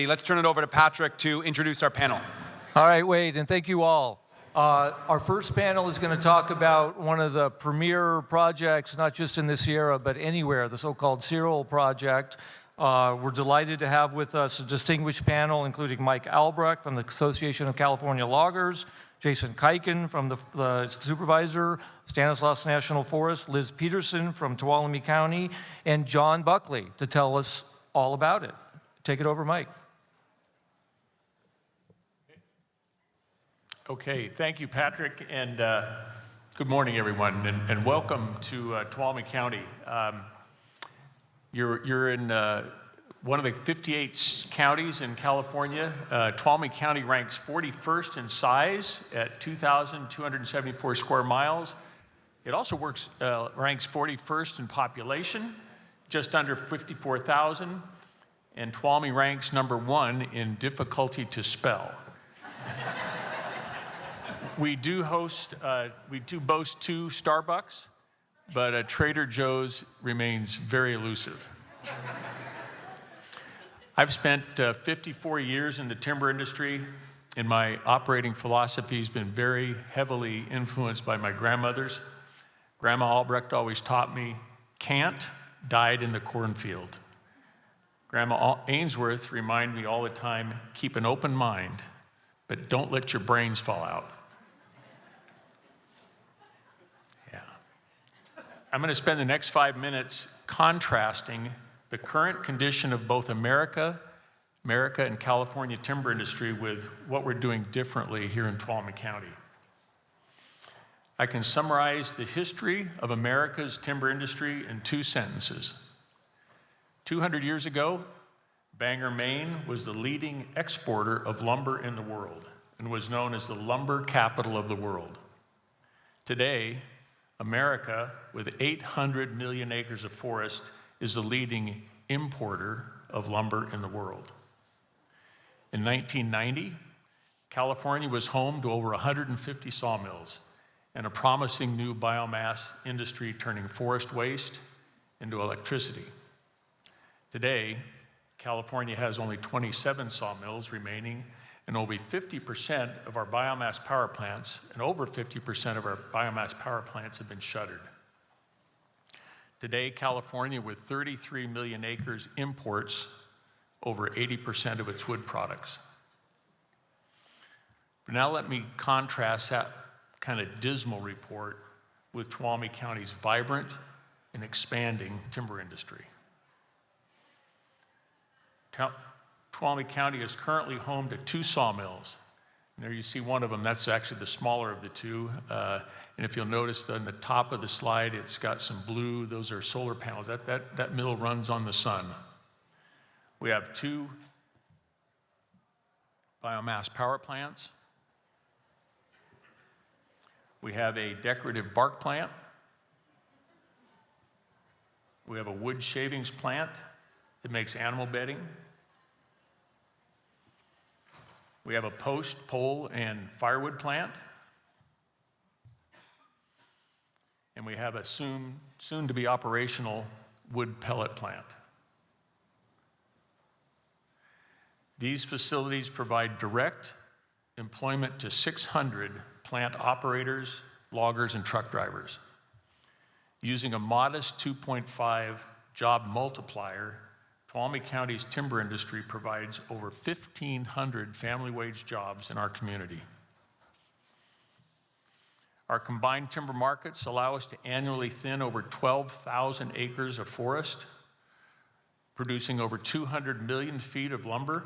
Let's turn it over to Patrick to introduce our panel. All right, Wade, and thank you all. Our first panel is going to talk about one of the premier projects, not just in the Sierra, but anywhere, the so-called Cyril Project. We're delighted to have with us a distinguished panel, including Mike Albrecht from the Association of California Loggers, Jason Kuiken from the supervisor, Stanislaus National Forest, Liz Peterson from Tuolumne County, and John Buckley to tell us all about it. Take it over, Mike. Okay, thank you, Patrick, and good morning, everyone, and welcome to Tuolumne County. You're in one of the 58 counties in California. Tuolumne County ranks 41st in size at 2,274 square miles. It also ranks 41st in population, just under 54,000, and Tuolumne ranks #1 in difficulty to spell. We do boast 2 Starbucks, but Trader Joe's remains very elusive. I've spent 54 years in the timber industry, and my operating philosophy has been very heavily influenced by my grandmothers. Grandma Albrecht always taught me, can't died in the cornfield. Grandma Ainsworth reminded me all the time, keep an open mind, but don't let your brains fall out. I'm going to spend the next 5 minutes contrasting the current condition of both America and California timber industry with what we're doing differently here in Tuolumne County. I can summarize the history of America's timber industry in 2 sentences. 200 years ago, Bangor, Maine was the leading exporter of lumber in the world and was known as the lumber capital of the world. Today, America, with 800 million acres of forest, is the leading importer of lumber in the world. In 1990, California was home to over 150 sawmills and a promising new biomass industry turning forest waste into electricity. Today, California has only 27 sawmills remaining, and over 50% of our biomass power plants and over 50% of our biomass power plants have been shuttered. Today, California, with 33 million acres, imports over 80% of its wood products. But now let me contrast that kind of dismal report with Tuolumne County's vibrant and expanding timber industry. Tuolumne County is currently home to 2 sawmills. And there you see one of them, that's actually the smaller of the 2. And if you'll notice on the top of the slide, it's got some blue, those are solar panels. That mill runs on the sun. We have 2 biomass power plants. We have a decorative bark plant. We have a wood shavings plant that makes animal bedding. We have a post, pole, and firewood plant. And we have a soon-to-be operational wood pellet plant. These facilities provide direct employment to 600 plant operators, loggers, and truck drivers. Using a modest 2.5 job multiplier, Tuolumne County's timber industry provides over 1,500 family wage jobs in our community. Our combined timber markets allow us to annually thin over 12,000 acres of forest, producing over 200 million feet of lumber,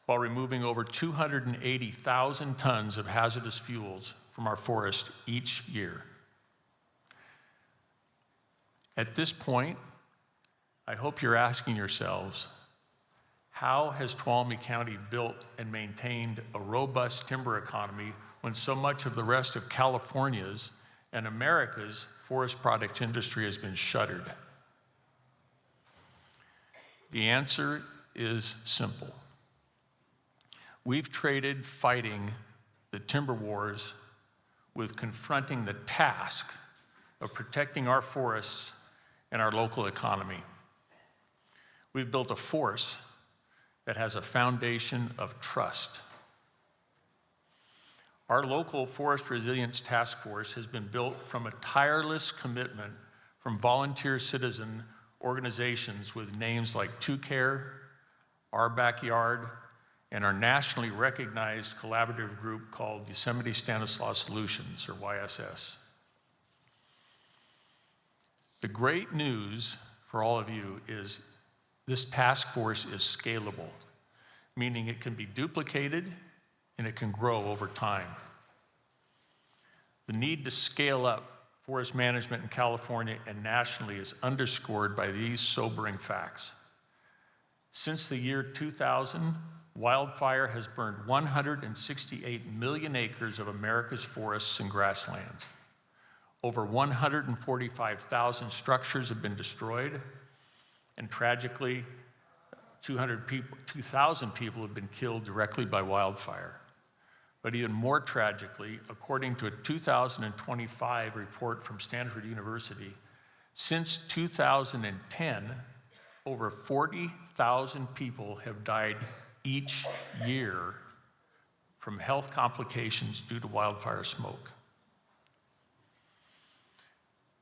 while removing over 280,000 tons of hazardous fuels from our forest each year. At this point, I hope you're asking yourselves, how has Tuolumne County built and maintained a robust timber economy when so much of the rest of California's and America's forest products industry has been shuttered? The answer is simple. We've traded fighting the timber wars with confronting the task of protecting our forests and our local economy. We've built a force that has a foundation of trust. Our local Forest Resilience Task Force has been built from a tireless commitment from volunteer citizen organizations with names like 2Care, Our Backyard, and our nationally recognized collaborative group called Yosemite Stanislaus Solutions, or YSS. The great news for all of you is this task force is scalable, meaning it can be duplicated and it can grow over time. The need to scale up forest management in California and nationally is underscored by these sobering facts. Since the year 2000, wildfire has burned 168 million acres of America's forests and grasslands. Over 145,000 structures have been destroyed, and tragically, 2,000 people have been killed directly by wildfire. But even more tragically, according to a 2025 report from Stanford University, since 2010, over 40,000 people have died each year from health complications due to wildfire smoke.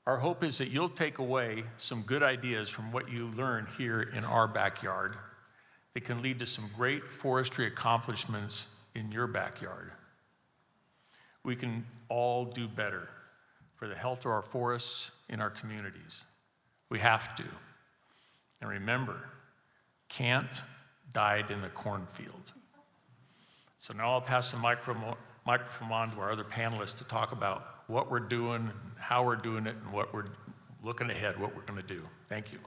Our hope is that you'll take away some good ideas from what you learn here in our backyard that can lead to some great forestry accomplishments in your backyard. We can all do better for the health of our forests in our communities. We have to. And remember, Kant died in the cornfield. So now I'll pass the microphone on to our other panelists to talk about what we're doing, how we're doing it, and what we're looking ahead, what we're going to do. Thank you.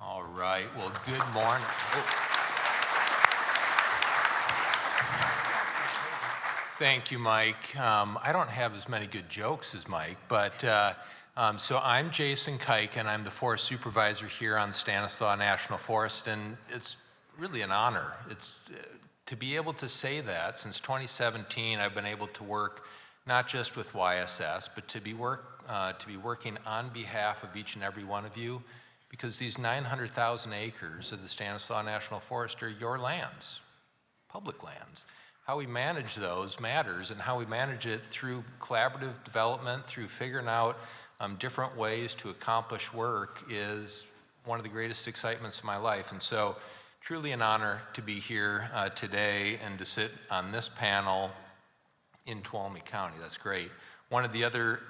All right. Well, good morning. Thank you, Mike. I don't have as many good jokes as Mike, but so I'm Jason Kike, and I'm the forest supervisor here on Stanislaus National Forest, and it's really an honor. It's to be able to say that. Since 2017, I've been able to work not just with YSS, but to be working on behalf of each and every one of you, because these 900,000 acres of the Stanislaus National Forest are your lands, public lands. How we manage those matters, and how we manage it through collaborative development, through figuring out different ways to accomplish work is one of the greatest excitements of my life. And so truly an honor to be here today and to sit on this panel in Tuolumne County. That's great. One of the other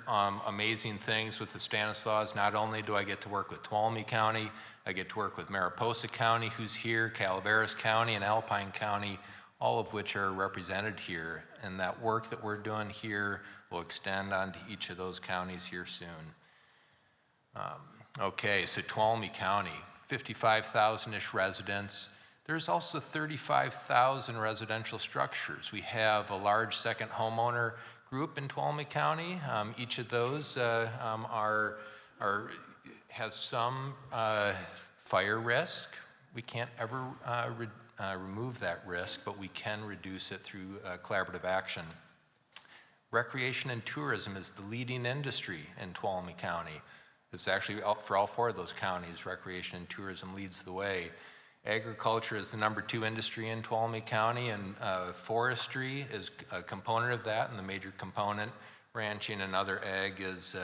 amazing things with the Stanislaus, not only do I get to work with Tuolumne County, I get to work with Mariposa County, who's here, Calaveras County, and Alpine County, all of which are represented here. And that work that we're doing here will extend onto each of those counties here soon. Okay, so Tuolumne County, 55,000-ish residents. There's also 35,000 residential structures. We have a large second homeowner group in Tuolumne County. Each of those has some fire risk. We can't ever remove that risk, but we can reduce it through collaborative action. Recreation and tourism is the leading industry in Tuolumne County. It's actually for all four of those counties, recreation and tourism leads the way. Agriculture is the #2 industry in Tuolumne County, and forestry is a component of that, and the major component, ranching and other ag, is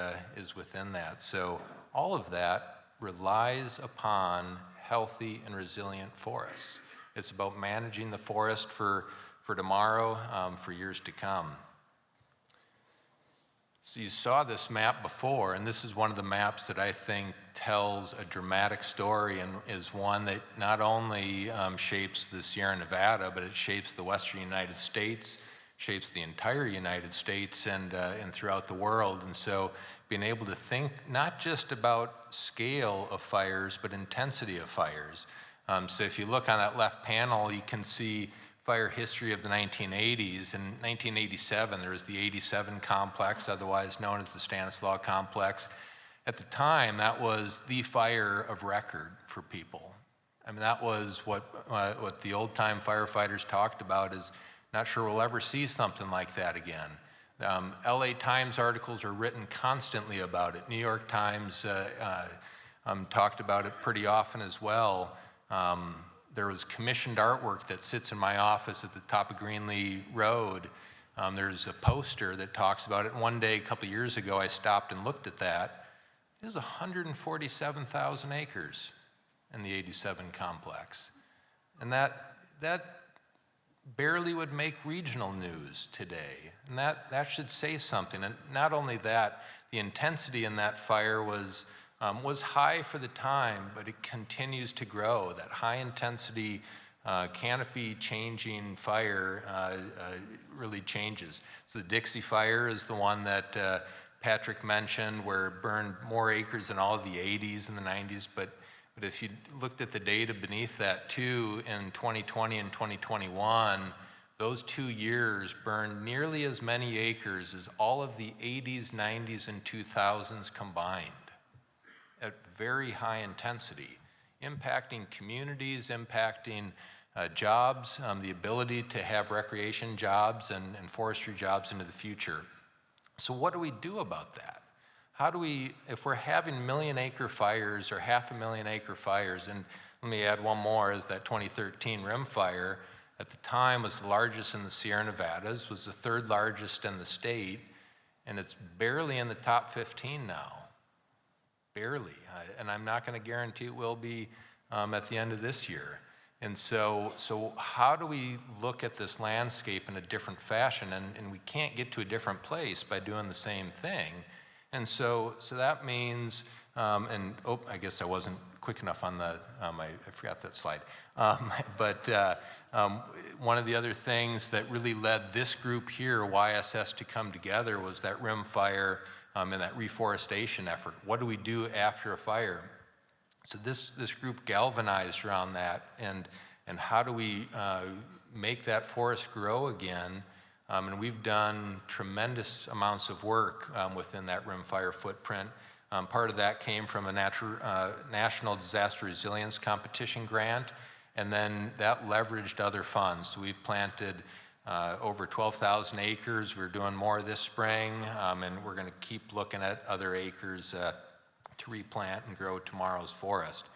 within that. So all of that relies upon healthy and resilient forests. It's about managing the forest for tomorrow, for years to come. So you saw this map before, and this is one of the maps that I think tells a dramatic story and is one that not only shapes the Sierra Nevada, but it shapes the Western United States, shapes the entire United States and throughout the world. And so being able to think not just about scale of fires, but intensity of fires. So if you look on that left panel, you can see fire history of the 1980s. In 1987, there was the 87 complex, otherwise known as the Stanislaus complex. At the time, that was the fire of record for people. I mean, that was what the old-time firefighters talked about, is not sure we'll ever see something like that again. LA Times articles are written constantly about it. New York Times talked about it pretty often as well. there was commissioned artwork that sits in my office at the top of Greenlee Road. There's a poster that talks about it. One day, a couple years ago, I stopped and looked at that. It was 147,000 acres in the 87 complex. And that barely would make regional news today. And that should say something. And not only that, the intensity in that fire was high for the time, but it continues to grow. That high intensity canopy changing fire really changes. So the Dixie Fire is the one that Patrick mentioned, where it burned more acres than all of the 80s and the 90s. But if you looked at the data beneath that too, in 2020 and 2021, those 2 years burned nearly as many acres as all of the 80s, 90s, and 2000s combined at very high intensity, impacting communities, impacting jobs, the ability to have recreation jobs and forestry jobs into the future. So what do we do about that? How do we, if we're having million-acre fires or 500,000-acre fires, and let me add one more, is that 2013 Rim Fire, at the time was the largest in the Sierra Nevadas, was the 3rd largest in the state, and it's barely in the top 15 now. Barely. And I'm not going to guarantee it will be at the end of this year. And so how do we look at this landscape in a different fashion? And we can't get to a different place by doing the same thing. And so that means, I guess I wasn't quick enough on the, I forgot that slide. But one of the other things that really led this group here, YSS, to come together was that Rim Fire and that reforestation effort. What do we do after a fire? So this group galvanized around that, and how do we make that forest grow again? And we've done tremendous amounts of work within that Rim Fire footprint. Part of that came from a National Disaster Resilience Competition grant, and then that leveraged other funds. So we've planted over 12,000 acres. We're doing more this spring, and we're going to keep looking at other acres to replant and grow tomorrow's forest.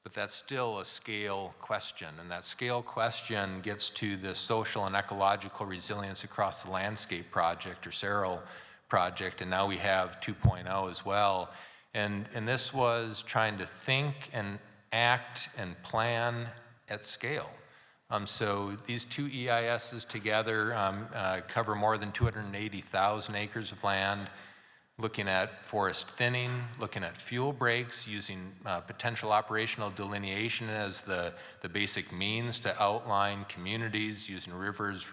But that's still a scale question, and that scale question gets to the social and ecological resilience across the landscape project, or CERL project, and now we have 2.0 as well. And this was trying to think and act and plan at scale. So these two EISs together cover more than 280,000 acres of land, looking at forest thinning, looking at fuel breaks, using potential operational delineation as the basic means to outline communities, using rivers,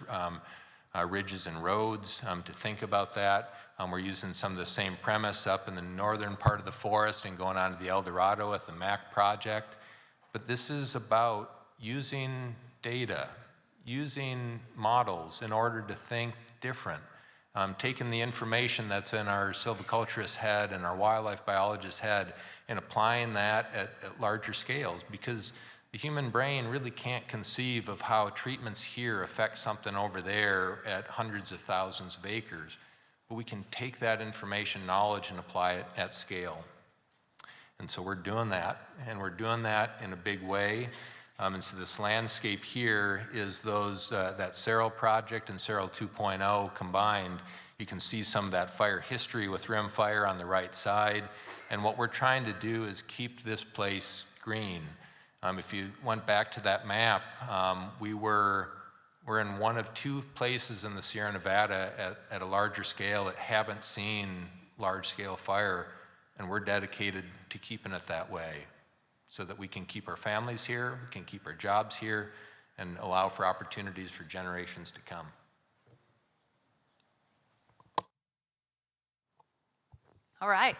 ridges, and roads to think about that. We're using some of the same premise up in the northern part of the forest and going on to the El Dorado with the MAC project. But this is about using data, using models in order to think different. Taking the information that's in our silviculturist head and our wildlife biologist head and applying that at larger scales, because the human brain really can't conceive of how treatments here affect something over there at hundreds of thousands of acres. But we can take that information knowledge and apply it at scale. And so we're doing that, and we're doing that in a big way. And so this landscape here is that CERL project and CERL 2.0 combined. You can see some of that fire history with Rim Fire on the right side. And what we're trying to do is keep this place green. If you went back to that map, we're in one of 2 places in the Sierra Nevada at a larger scale that haven't seen large-scale fire, and we're dedicated to keeping it that way, so that we can keep our families here, we can keep our jobs here, and allow for opportunities for generations to come. All right.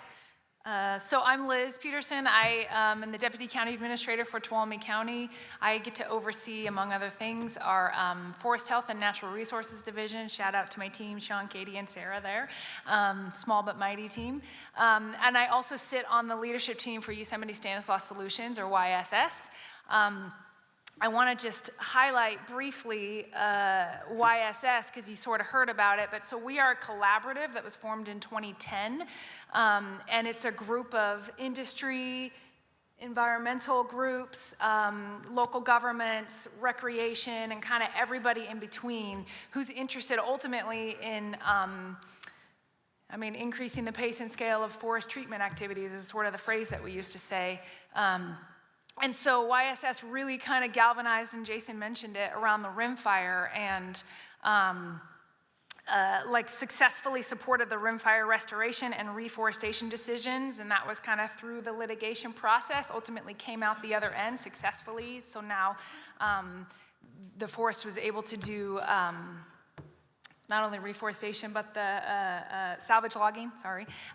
So I'm Liz Peterson. I am the Deputy County Administrator for Tuolumne County. I get to oversee, among other things, our Forest Health and Natural Resources Division. Shout out to my team, Sean, Katie, and Sarah there. Small but mighty team. And I also sit on the leadership team for Yosemite Stanislaus Solutions, or YSS. I want to just highlight briefly YSS, because you sort of heard about it. But so we are a collaborative that was formed in 2010, and it's a group of industry, environmental groups, local governments, recreation, and kind of everybody in between who's interested ultimately in increasing the pace and scale of forest treatment activities is sort of the phrase that we used to say. And so YSS really kind of galvanized, and Jason mentioned it, around the rimfire, and successfully supported the rimfire restoration and reforestation decisions, and that was kind of through the litigation process, ultimately came out the other end successfully. So now the forest was able to do not only reforestation, but the salvage logging,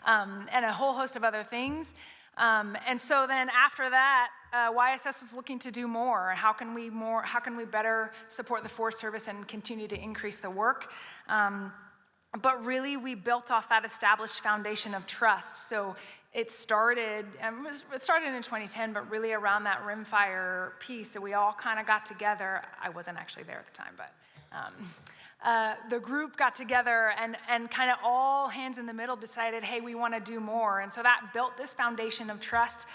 and a whole host of other things. And so then after that, YSS was looking to do more. How can we better support the Forest Service and continue to increase the work? But really, we built off that established foundation of trust. So it started in 2010, but really around that rimfire piece that we all kind of got together. I wasn't actually there at the time, but the group got together and kind of all hands in the middle decided, hey, we want to do more. And so that built this foundation of trust.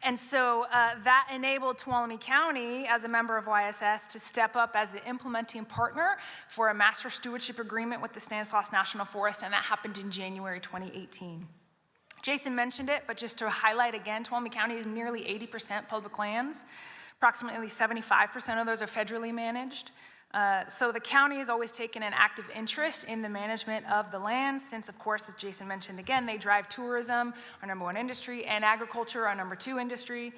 And so that enabled Tuolumne County, as a member of YSS, to step up as the implementing partner for a master stewardship agreement with the Stanislaus National Forest, and that happened in January 2018. Jason mentioned it, but just to highlight again, Tuolumne County is nearly 80% public lands. Approximately 75% of those are federally managed. So the county has always taken an active interest in the management of the lands since, of course, as Jason mentioned again, they drive tourism, our number one industry, and agriculture, our number two industry.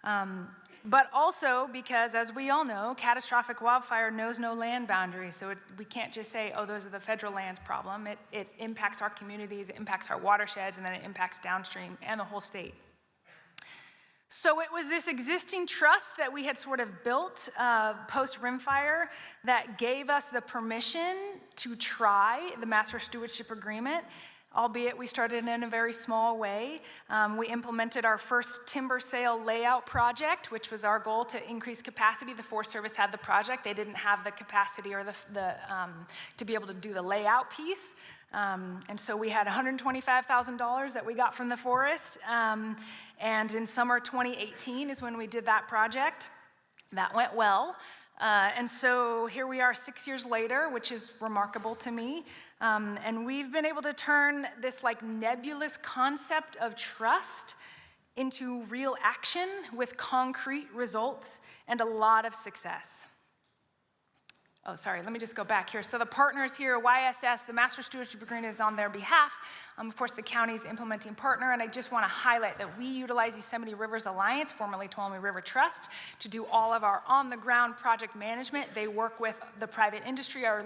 But also because, as we all know, catastrophic wildfire knows no land boundaries. So we can't just say, oh, those are the federal lands problem. It impacts our communities, it impacts our watersheds, and then it impacts downstream and the whole state. So it was this existing trust that we had sort of built post-rimfire that gave us the permission to try the Master Stewardship Agreement, albeit we started in a very small way. We implemented our first timber sale layout project, which was our goal to increase capacity. The Forest Service had the project. They didn't have the capacity or to be able to do the layout piece. And so we had $125,000 that we got from the forest. And in summer 2018 is when we did that project. That went well. And so here we are 6 years later, which is remarkable to me. And we've been able to turn this nebulous concept of trust into real action with concrete results and a lot of success. Oh, sorry, let me just go back here. So the partners here, YSS, the Master Stewardship Agreement is on their behalf. Of course, the county's the implementing partner, and I just want to highlight that we utilize Yosemite Rivers Alliance, formerly Tuolumne River Trust, to do all of our on-the-ground project management. They work with the private industry, our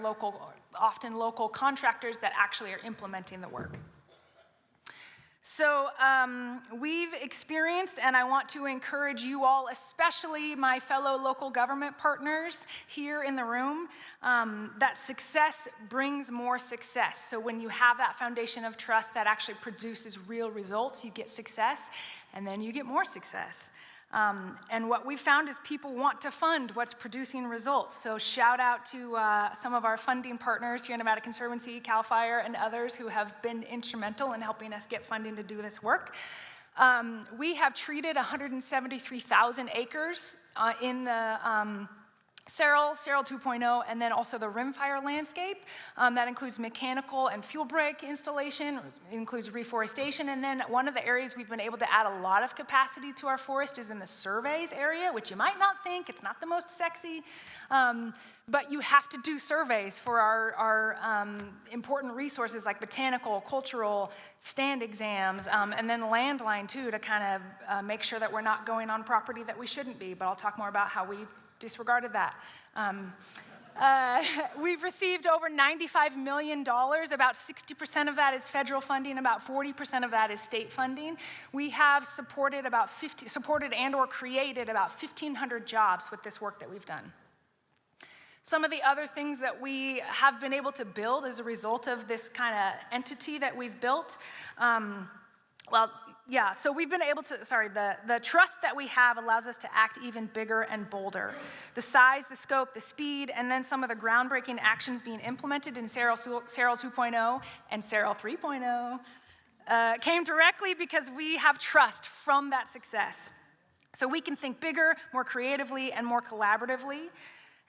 often local contractors that actually are implementing the work. So we've experienced, and I want to encourage you all, especially my fellow local government partners here in the room, that success brings more success. So when you have that foundation of trust that actually produces real results, you get success, and then you get more success. And what we found is people want to fund what's producing results. So shout out to some of our funding partners here, Nevada Conservancy, CAL FIRE, and others who have been instrumental in helping us get funding to do this work. We have treated 173,000 acres in the Cerro 2.0, and then also the rimfire landscape. That includes mechanical and fuel break installation, it includes reforestation, and then one of the areas we've been able to add a lot of capacity to our forest is in the surveys area, which you might not think, it's not the most sexy, but you have to do surveys for our important resources like botanical, cultural, stand exams, and then landline too, to kind of make sure that we're not going on property that we shouldn't be, but I'll talk more about how we disregarded that. We've received over $95 million. About 60% of that is federal funding. About 40% of that is state funding. We have supported and or created about 1,500 jobs with this work that we've done. Some of the other things that we have been able to build as a result of this kind of entity that we've built, so we've been able to, the trust that we have allows us to act even bigger and bolder. The size, the scope, the speed, and then some of the groundbreaking actions being implemented in Cerro 2.0 and Cerro 3.0 came directly because we have trust from that success. So we can think bigger, more creatively, and more collaboratively.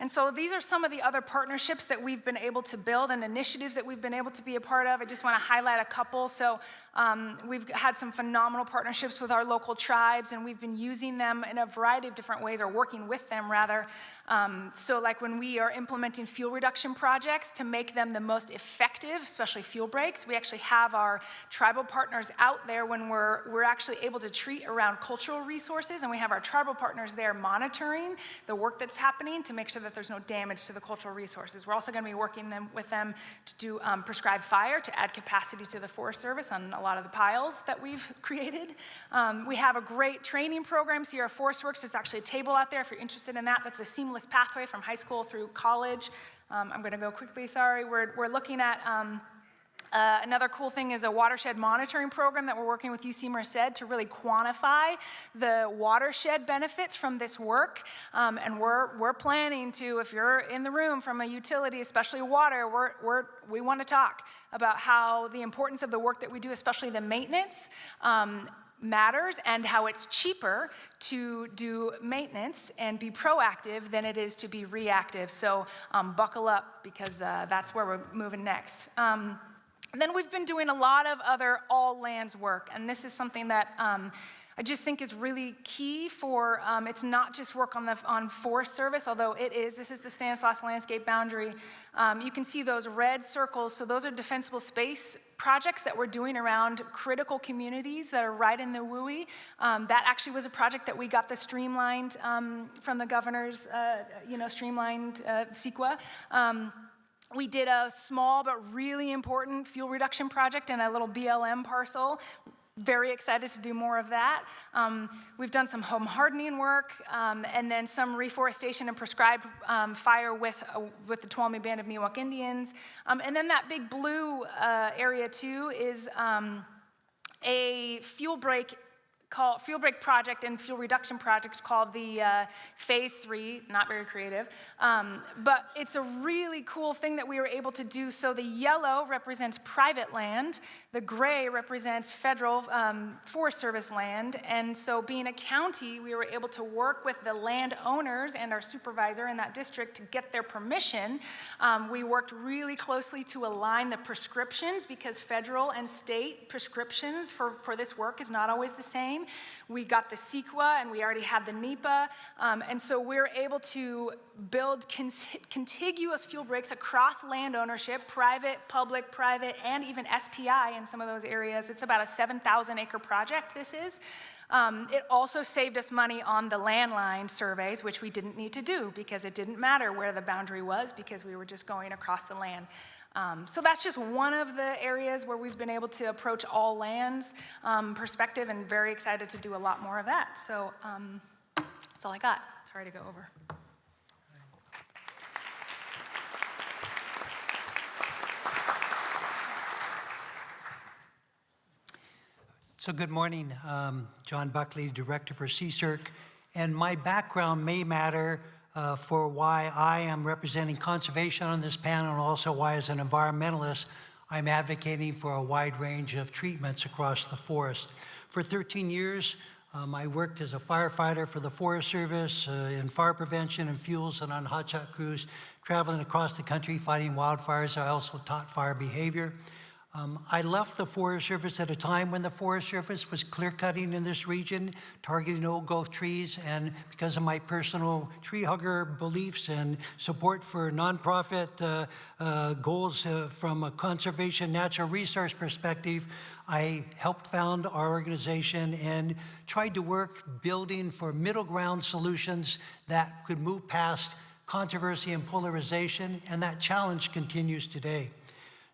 And so these are some of the other partnerships that we've been able to build and initiatives that we've been able to be a part of. I just want to highlight a couple. So we've had some phenomenal partnerships with our local tribes, and we've been using them in a variety of different ways, or working with them rather. So like when we are implementing fuel reduction projects to make them the most effective, especially fuel breaks, we actually have our tribal partners out there when we're actually able to treat around cultural resources, and we have our tribal partners there monitoring the work that's happening to make sure that there's no damage to the cultural resources. We're also going to be working with them to do prescribed fire to add capacity to the Forest Service on a lot of the piles that we've created. We have a great training program. Sierra Forest Works, there's actually a table out there if you're interested in that. That's a seamless pathway from high school through college. I'm going to go quickly, sorry. We're looking at another cool thing is a watershed monitoring program that we're working with UC Merced to really quantify the watershed benefits from this work. And we're planning to, if you're in the room from a utility, especially water, we want to talk about how the importance of the work that we do, especially the maintenance, matters, and how it's cheaper to do maintenance and be proactive than it is to be reactive. So buckle up, because that's where we're moving next. And then we've been doing a lot of other all lands work, and this is something that I just think is really key for, it's not just work on Forest Service, although it is. This is the Stanislaus landscape boundary. You can see those red circles, so those are defensible space projects that we're doing around critical communities that are right in the WUI. That actually was a project that we got the streamlined from the governor's, streamlined CEQA. We did a small but really important fuel reduction project in a little BLM parcel. Very excited to do more of that. We've done some home hardening work, and then some reforestation and prescribed fire with the Tuolumne Band of Miwok Indians. And then that big blue area too is a fuel break project and fuel reduction project called the Phase 3, not very creative, but it's a really cool thing that we were able to do. So the yellow represents private land, the gray represents federal Forest Service land, and so being a county, we were able to work with the landowners and our supervisor in that district to get their permission. We worked really closely to align the prescriptions, because federal and state prescriptions for this work is not always the same. We got the CEQA, and we already had the NEPA, and so we're able to build contiguous fuel breaks across land ownership, private, public, private, and even SPI in some of those areas. It's about a 7,000-acre project, this is. It also saved us money on the landline surveys, which we didn't need to do because it didn't matter where the boundary was, because we were just going across the land. So that's just one of the areas where we've been able to approach all lands perspective, and very excited to do a lot more of that. So that's all I got. Sorry to go over. So good morning, John Buckley, Director for CSERC, and my background may matter for why I am representing conservation on this panel, and also why, as an environmentalist, I'm advocating for a wide range of treatments across the forest. For 13 years, I worked as a firefighter for the Forest Service in fire prevention and fuels, and on hotshot crews traveling across the country fighting wildfires. I also taught fire behavior. I left the Forest Service at a time when the Forest Service was clear-cutting in this region, targeting old growth trees, and because of my personal tree hugger beliefs and support for nonprofit goals from a conservation natural resource perspective, I helped found our organization and tried to work building for middle ground solutions that could move past controversy and polarization, and that challenge continues today.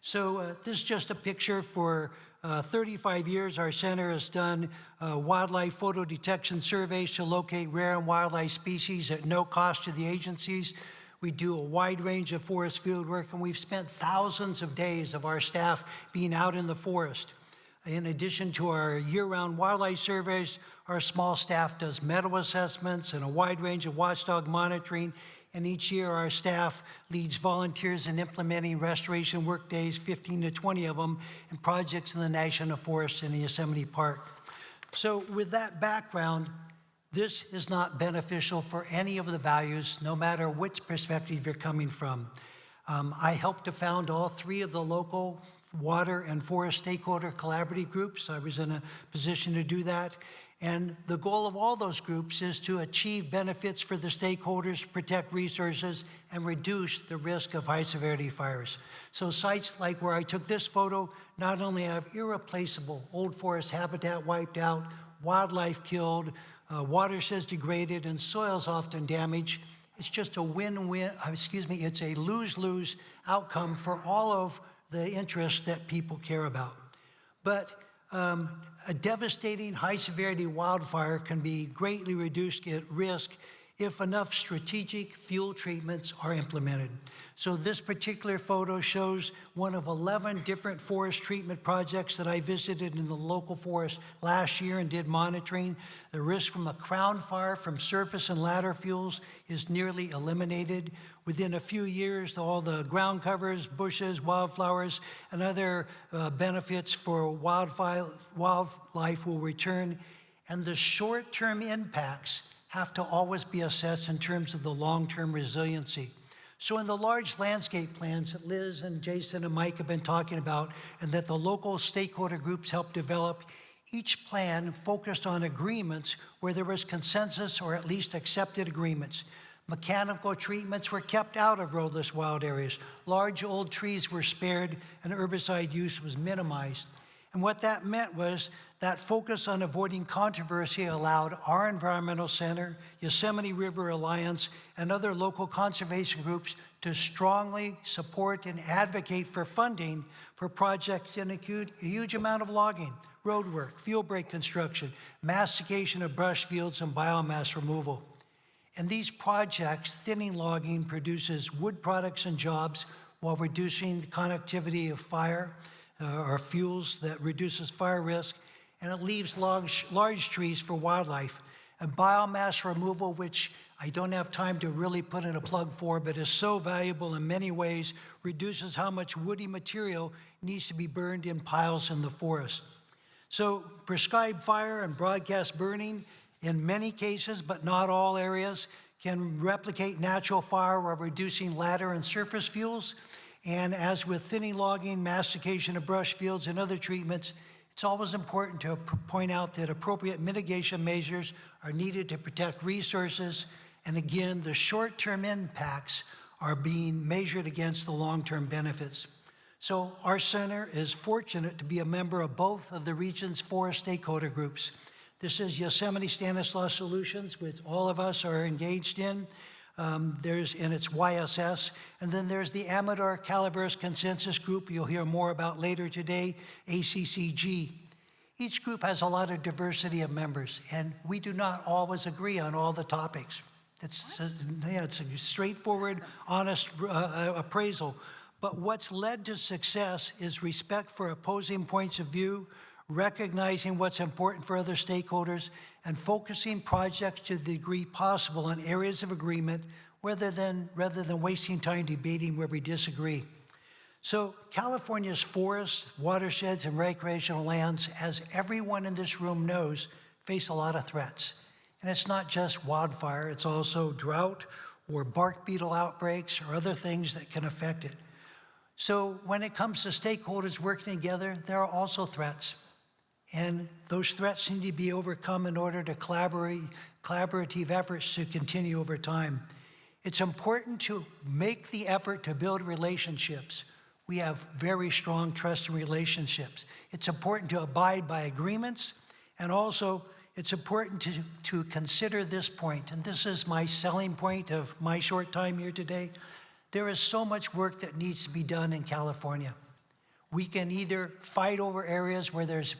So this is just a picture. For 35 years, our center has done wildlife photo detection surveys to locate rare and wildlife species at no cost to the agencies. We do a wide range of forest field work, and we've spent thousands of days of our staff being out in the forest. In addition to our year-round wildlife surveys, our small staff does meadow assessments and a wide range of watchdog monitoring, and each year our staff leads volunteers in implementing restoration work days, 15 to 20 of them, in projects in the National Forest and Yosemite Park. So with that background, this is not beneficial for any of the values, no matter which perspective you're coming from. I helped to found all 3 of the local water and forest stakeholder collaborative groups. I was in a position to do that. And the goal of all those groups is to achieve benefits for the stakeholders, protect resources, and reduce the risk of high-severity fires. So sites like where I took this photo not only have irreplaceable old forest habitat wiped out, wildlife killed, watersheds degraded, and soils often damaged. It's just a win-win, it's a lose-lose outcome for all of the interests that people care about. But a devastating high-severity wildfire can be greatly reduced at risk if enough strategic fuel treatments are implemented. So this particular photo shows one of 11 different forest treatment projects that I visited in the local forest last year and did monitoring. The risk from a crown fire from surface and ladder fuels is nearly eliminated. Within a few years, all the ground covers, bushes, wildflowers, and other benefits for wildlife will return. And the short-term impacts have to always be assessed in terms of the long-term resiliency. So in the large landscape plans that Liz and Jason and Mike have been talking about and that the local stakeholder groups helped develop, each plan focused on agreements where there was consensus or at least accepted agreements. Mechanical treatments were kept out of roadless wild areas. Large old trees were spared and herbicide use was minimized. And what that meant was that focus on avoiding controversy allowed our environmental center, Yosemite River Alliance, and other local conservation groups to strongly support and advocate for funding for projects that include a huge amount of logging, road work, fuel break construction, mastication of brush fields, and biomass removal. In these projects, thinning logging produces wood products and jobs while reducing the conductivity of fire or fuels that reduces fire risk, and it leaves large trees for wildlife. And biomass removal, which I don't have time to really put in a plug for, but is so valuable in many ways, reduces how much woody material needs to be burned in piles in the forest. So prescribed fire and broadcast burning, in many cases, but not all areas, can replicate natural fire while reducing ladder and surface fuels. And as with thinning logging, mastication of brush fields, and other treatments, it's always important to point out that appropriate mitigation measures are needed to protect resources. And again, the short-term impacts are being measured against the long-term benefits. So our center is fortunate to be a member of both of the region's forest stakeholder groups. This is Yosemite Stanislaus Solutions, which all of us are engaged in. And it's YSS. And then there's the Amador Calaveras Consensus Group you'll hear more about later today, ACCG. Each group has a lot of diversity of members, and we do not always agree on all the topics. It's a straightforward, honest appraisal. But what's led to success is respect for opposing points of view, recognizing what's important for other stakeholders, and focusing projects to the degree possible on areas of agreement rather than wasting time debating where we disagree. So California's forests, watersheds, and recreational lands, as everyone in this room knows, face a lot of threats. And it's not just wildfire, it's also drought or bark beetle outbreaks or other things that can affect it. So when it comes to stakeholders working together, there are also threats. And those threats need to be overcome in order to collaborative efforts to continue over time. It's important to make the effort to build relationships. We have very strong trusting relationships. It's important to abide by agreements, and also it's important to consider this point, and this is my selling point of my short time here today. There is so much work that needs to be done in California. We can either fight over areas where there's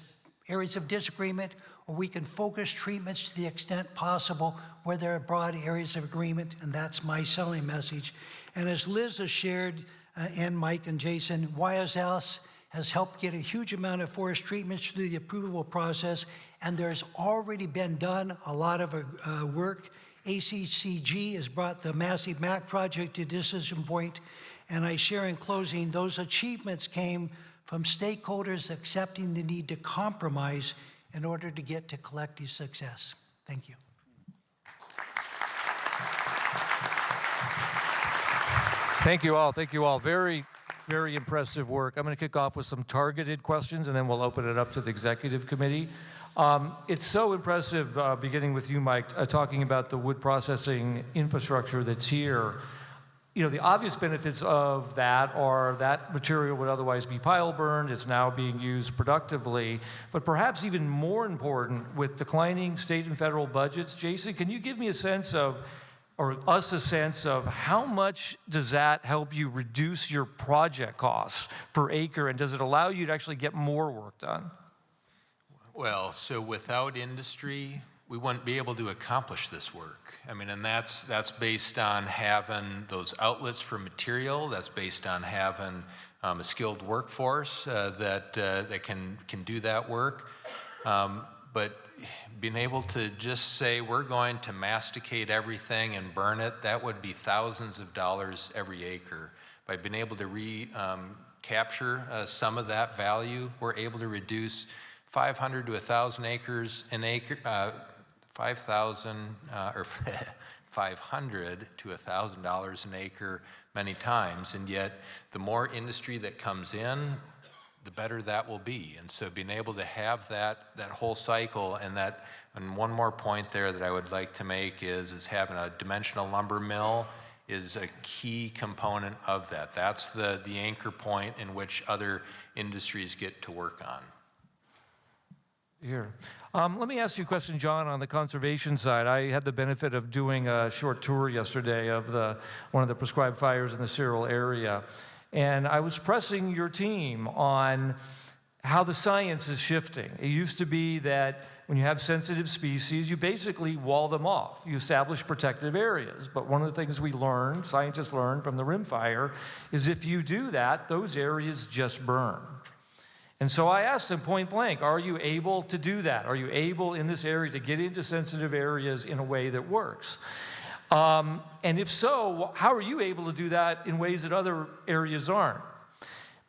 areas of disagreement, or we can focus treatments to the extent possible where there are broad areas of agreement, and that's my selling message. And as Liz has shared, and Mike and Jason, YSS has helped get a huge amount of forest treatments through the approval process, and there's already been done a lot of work. ACCG has brought the massive MAC project to decision point, and I share in closing, those achievements came from stakeholders accepting the need to compromise in order to get to collective success. Thank you. Thank you all. Thank you all. Very, very impressive work. I'm going to kick off with some targeted questions, and then we'll open it up to the executive committee. It's so impressive, beginning with you, Mike, talking about the wood processing infrastructure that's here. You know, the obvious benefits of that are that material would otherwise be pile burned. It's now being used productively. But perhaps even more important, with declining state and federal budgets, Jason, can you give me a sense of, or us a sense of, how much does that help you reduce your project costs per acre, and does it allow you to actually get more work done? Well, so without industry, we wouldn't be able to accomplish this work. I mean, and that's based on having those outlets for material. That's based on having a skilled workforce that can do that work. But being able to just say we're going to masticate everything and burn it, that would be thousands of dollars every acre. By being able to recapture some of that value, we're able to reduce 500 to 1,000 acres an acre, 5,000 or 500 to $1,000 an acre many times, and yet the more industry that comes in, the better that will be. And so being able to have that whole cycle, and one more point there that I would like to make is having a dimensional lumber mill is a key component of that. That's the anchor point in which other industries get to work on. Here. Let me ask you a question, John, on the conservation side. I had the benefit of doing a short tour yesterday of one of the prescribed fires in the Cyril area. And I was pressing your team on how the science is shifting. It used to be that when you have sensitive species, you basically wall them off. You establish protective areas. But one of the things we learned, scientists learned from the Rim Fire, is if you do that, those areas just burn. And so I asked them point blank, are you able to do that? Are you able in this area to get into sensitive areas in a way that works? And if so, how are you able to do that in ways that other areas aren't?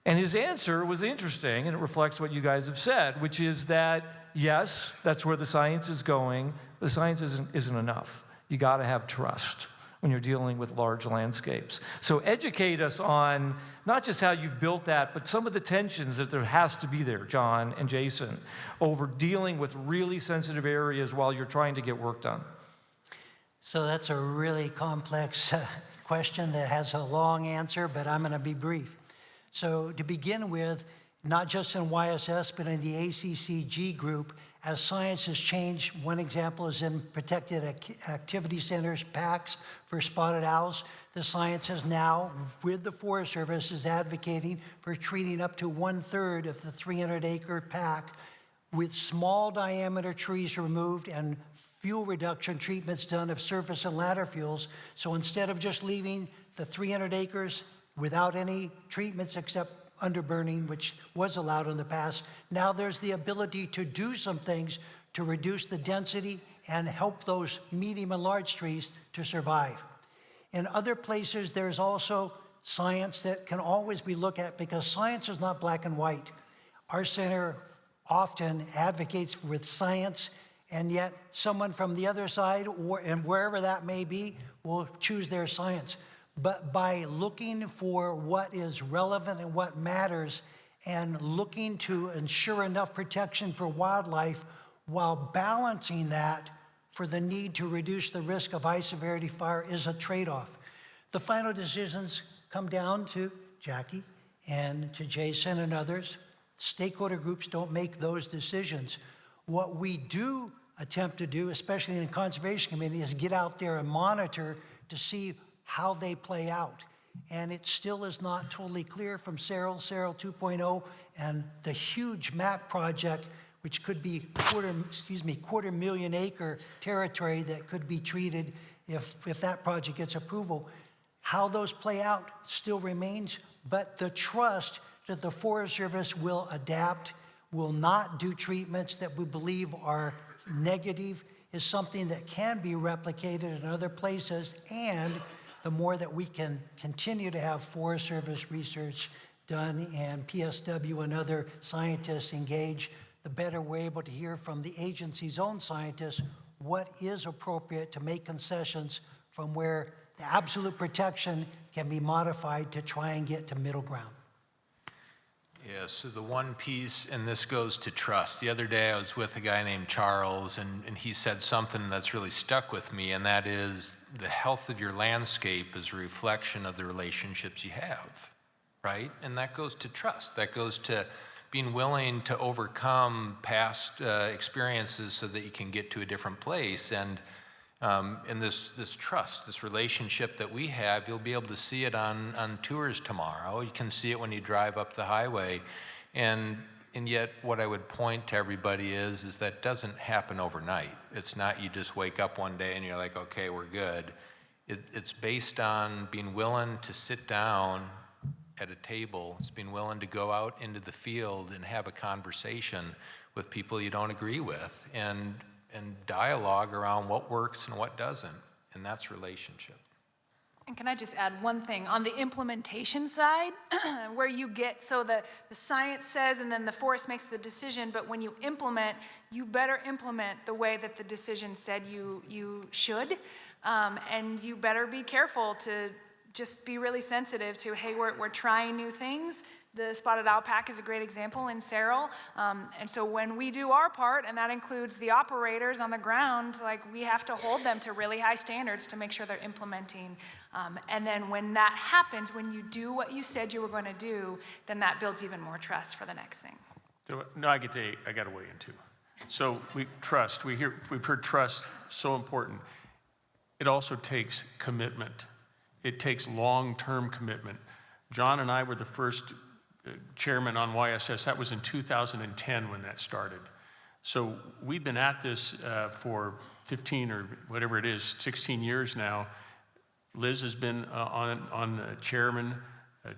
And his answer was interesting, and it reflects what you guys have said, which is that, yes, that's where the science is going. The science isn't enough. You got to have trust when you're dealing with large landscapes. So educate us on not just how you've built that, but some of the tensions that there has to be there, John and Jason, over dealing with really sensitive areas while you're trying to get work done. So that's a really complex question that has a long answer, but I'm going to be brief. So to begin with, not just in YSS, but in the ACCG group, as science has changed, one example is in protected activity centers, PACs for spotted owls. The science is now, with the Forest Service, is advocating for treating up to 1/3 of the 300-acre PAC with small diameter trees removed and fuel reduction treatments done of surface and ladder fuels. So instead of just leaving the 300 acres without any treatments except underburning, which was allowed in the past, now there's the ability to do some things to reduce the density and help those medium and large trees to survive. In other places, there's also science that can always be looked at, because science is not black and white. Our center often advocates with science, and yet someone from the other side, and wherever that may be, will choose their science. But by looking for what is relevant and what matters, and looking to ensure enough protection for wildlife while balancing that for the need to reduce the risk of high severity fire, is a trade-off. The final decisions come down to Jackie and to Jason and others. Stakeholder groups don't make those decisions. What we do attempt to do, especially in the Conservation Committee, is get out there and monitor to see how they play out. And it still is not totally clear from Cyril 2.0, and the huge MAC project, which could be quarter million acre territory that could be treated if that project gets approval. How those play out still remains, but the trust that the Forest Service will adapt, will not do treatments that we believe are negative is something that can be replicated in other places, and the more that we can continue to have Forest Service research done and PSW and other scientists engage, the better we're able to hear from the agency's own scientists what is appropriate to make concessions from where the absolute protection can be modified to try and get to middle ground. Yeah, so the one piece, and this goes to trust. The other day I was with a guy named Charles, and he said something that's really stuck with me, and that is the health of your landscape is a reflection of the relationships you have, right? And that goes to trust. That goes to being willing to overcome past experiences so that you can get to a different place. And this trust, this relationship that we have, you'll be able to see it on tours tomorrow. You can see it when you drive up the highway. And yet what I would point to everybody is that doesn't happen overnight. It's not you just wake up one day and you're like, okay, we're good. It's based on being willing to sit down at a table. It's being willing to go out into the field and have a conversation with people you don't agree with, and dialogue around what works and what doesn't, and that's relationship. And can I just add one thing? On the implementation side, where you get, so the science says and then the forest makes the decision, but when you implement, you better implement the way that the decision said you should, and you better be careful to just be really sensitive to, hey, we're trying new things. The spotted owl pack is a great example in Searle. And so when we do our part, and that includes the operators on the ground, like we have to hold them to really high standards to make sure they're implementing. And then when that happens, when you do what you said you were going to do, then that builds even more trust for the next thing. So, no, I got to weigh in too. So we've heard trust, so important. It also takes commitment. It takes long-term commitment. John and I were the first chairman on YSS. That was in 2010 when that started. So we've been at this for 15 or whatever it is, 16 years now. Liz has been on chairman.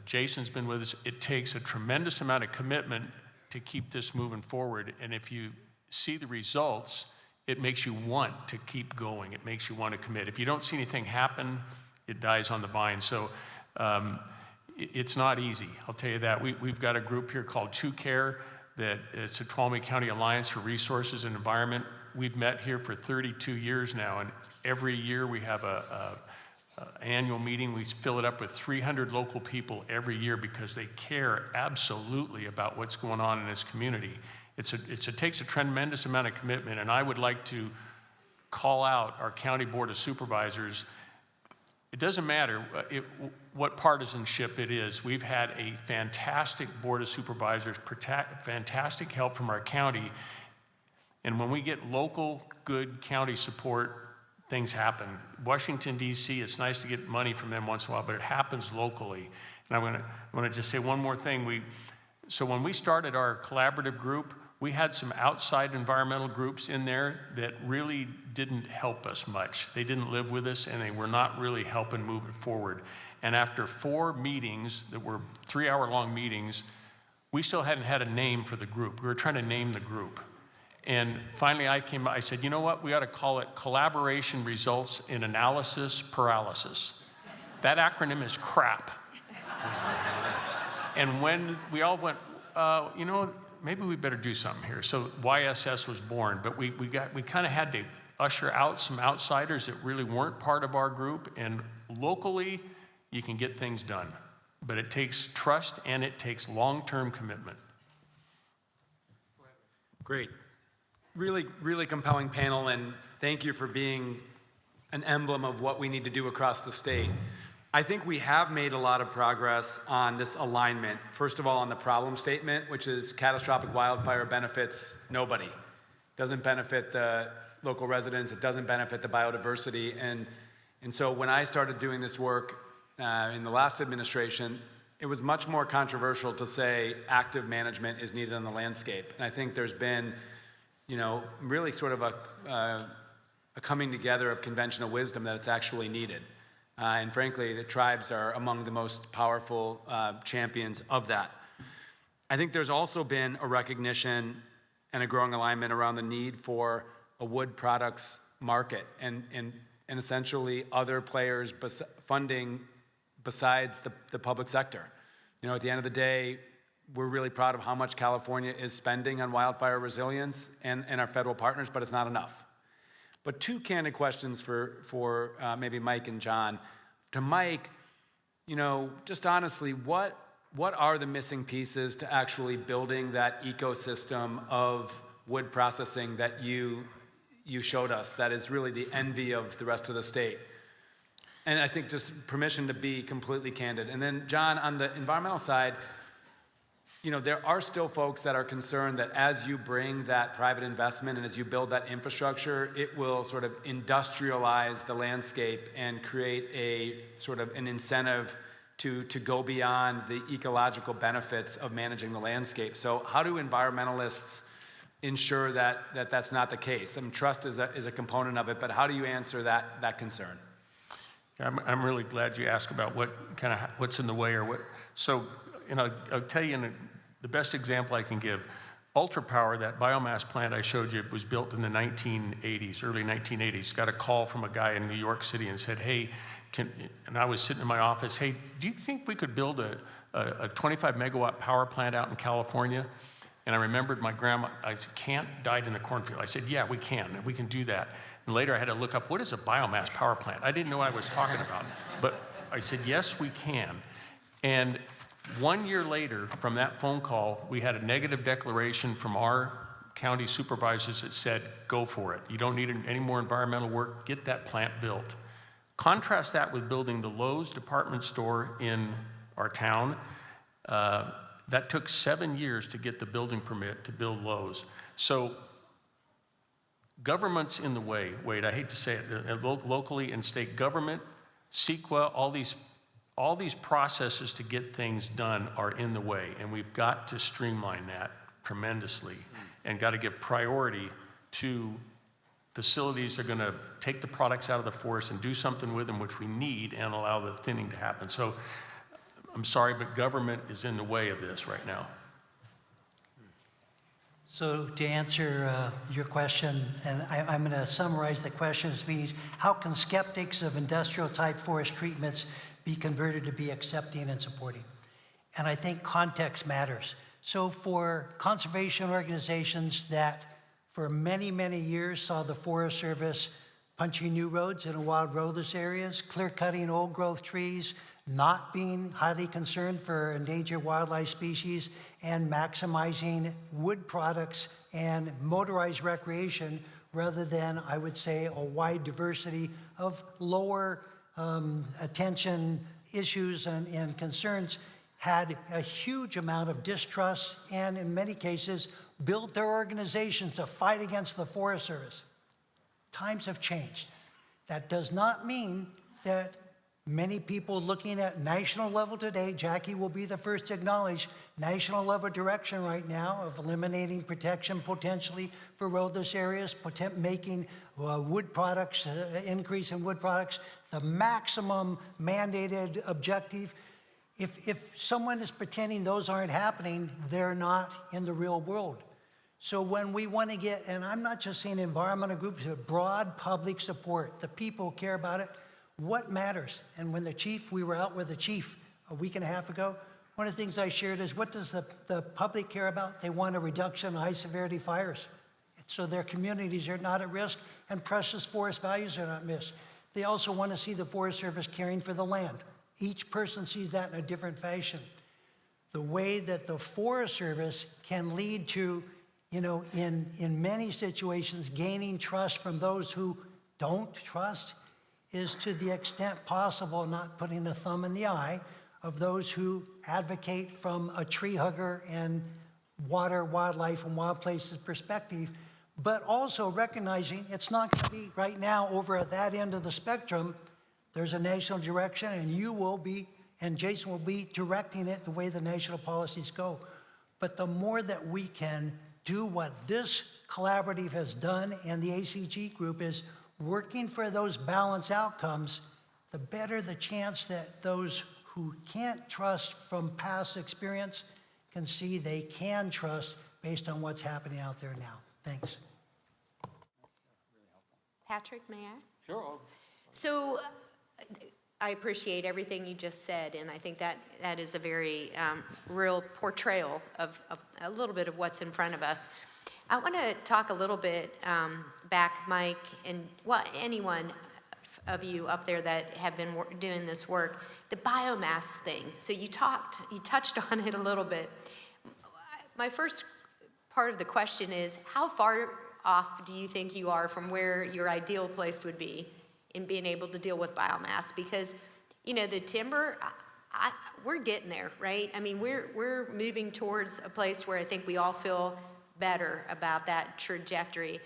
Jason's been with us. It takes a tremendous amount of commitment to keep this moving forward. And if you see the results, it makes you want to keep going. It makes you want to commit. If you don't see anything happen, it dies on the vine. So it's not easy, I'll tell you that. We've got a group here called 2Care, that it's a Tuolumne County Alliance for Resources and Environment. We've met here for 32 years now, and every year we have a annual meeting. We fill it up with 300 local people every year because they care absolutely about what's going on in this community. It takes a tremendous amount of commitment, and I would like to call out our County Board of Supervisors. It doesn't matter what partisanship it is. We've had a fantastic Board of Supervisors, fantastic help from our county. And when we get local, good county support, things happen. Washington, D.C., it's nice to get money from them once in a while, but it happens locally. And I want to just say one more thing. So when we started our collaborative group, we had some outside environmental groups in there that really didn't help us much. They didn't live with us, and they were not really helping move it forward. And after 4 meetings that were 3-hour-long meetings, we still hadn't had a name for the group. We were trying to name the group. And finally I said, you know what? We ought to call it Collaboration Results in Analysis Paralysis. That acronym is crap. And when we all went, you know, maybe we better do something here. So YSS was born, but we kind of had to usher out some outsiders that really weren't part of our group, and locally you can get things done. But it takes trust and it takes long-term commitment. Great. Really, really compelling panel, and thank you for being an emblem of what we need to do across the state. I think we have made a lot of progress on this alignment. First of all, on the problem statement, which is catastrophic wildfire benefits nobody. Doesn't benefit the local residents, it doesn't benefit the biodiversity. And so when I started doing this work in the last administration, it was much more controversial to say active management is needed on the landscape. And I think there's been, you know, really sort of a coming together of conventional wisdom that it's actually needed. And frankly, the tribes are among the most powerful champions of that. I think there's also been a recognition and a growing alignment around the need for a wood products market and essentially other players funding besides the public sector. You know, at the end of the day, we're really proud of how much California is spending on wildfire resilience and our federal partners, but it's not enough. But two candid questions for maybe Mike and John. To Mike, you know, just honestly, what are the missing pieces to actually building that ecosystem of wood processing that you showed us that is really the envy of the rest of the state? And I think just permission to be completely candid. And then John, on the environmental side, you know, there are still folks that are concerned that as you bring that private investment and as you build that infrastructure, it will sort of industrialize the landscape and create a sort of an incentive to go beyond the ecological benefits of managing the landscape. So how do environmentalists ensure that that's not the case? I mean, trust is a component of it, but how do you answer that concern? I'm really glad you asked about what's in the way or what. So, you know, I'll tell you the best example I can give. UltraPower, that biomass plant I showed you, was built in the 1980s, early 1980s. Got a call from a guy in New York City and said, hey, and I was sitting in my office, hey, do you think we could build a 25 megawatt power plant out in California? And I remembered my grandma, I said, can't, died in the cornfield. I said, yeah, we can do that. And later I had to look up, what is a biomass power plant? I didn't know what I was talking about. But I said, yes, we can. And 1 year later, from that phone call, we had a negative declaration from our county supervisors that said, go for it. You don't need any more environmental work, get that plant built. Contrast that with building the Lowe's department store in our town. That took 7 years to get the building permit to build Lowe's. So government's in the way. Wade, I hate to say it, locally and state government, CEQA, all these processes to get things done are in the way, and we've got to streamline that tremendously and got to give priority to facilities that are going to take the products out of the forest and do something with them, which we need, and allow the thinning to happen. So I'm sorry, but government is in the way of this right now. So to answer your question, and I'm going to summarize the question as means, how can skeptics of industrial type forest treatments be converted to be accepting and supporting? And I think context matters. So for conservation organizations that for many, many years saw the Forest Service punching new roads in wild wilderness areas, clear-cutting old growth trees, not being highly concerned for endangered wildlife species, and maximizing wood products and motorized recreation rather than, I would say, a wide diversity of lower attention issues and concerns, had a huge amount of distrust and in many cases built their organizations to fight against the Forest Service. Times have changed. That does not mean that many people looking at national level today, Jackie will be the first to acknowledge, national level direction right now of eliminating protection potentially for wilderness areas, making wood products, increase in wood products, the maximum mandated objective. If someone is pretending those aren't happening, they're not in the real world. So when we want to get, and I'm not just saying environmental groups, but broad public support, the people who care about it, what matters? And when we were out with the chief a week and a half ago, one of the things I shared is, what does the public care about? They want a reduction in high severity fires, so their communities are not at risk and precious forest values are not missed. They also want to see the Forest Service caring for the land. Each person sees that in a different fashion. The way that the Forest Service can lead to, in many situations, gaining trust from those who don't trust is, to the extent possible, not putting a thumb in the eye of those who advocate from a tree hugger and water, wildlife, and wild places perspective, but also recognizing it's not going to be right now over at that end of the spectrum. There's a national direction, and you will be, and Jason will be directing it the way the national policies go. But the more that we can do what this collaborative has done and the ACG group is working for those balanced outcomes, the better the chance that those who can't trust from past experience can see they can trust based on what's happening out there now. Thanks. Patrick, may I? Sure. So I appreciate everything you just said, and I think that is a very real portrayal of a little bit of what's in front of us. I want to talk a little bit back, Mike, and anyone of you up there that have been doing this work, the biomass thing. So you touched on it a little bit. My first part of the question is, how far off do you think you are from where your ideal place would be in being able to deal with biomass? Because, you know, the timber, we're getting there, right? I mean, we're moving towards a place where I think we all feel better about that trajectory.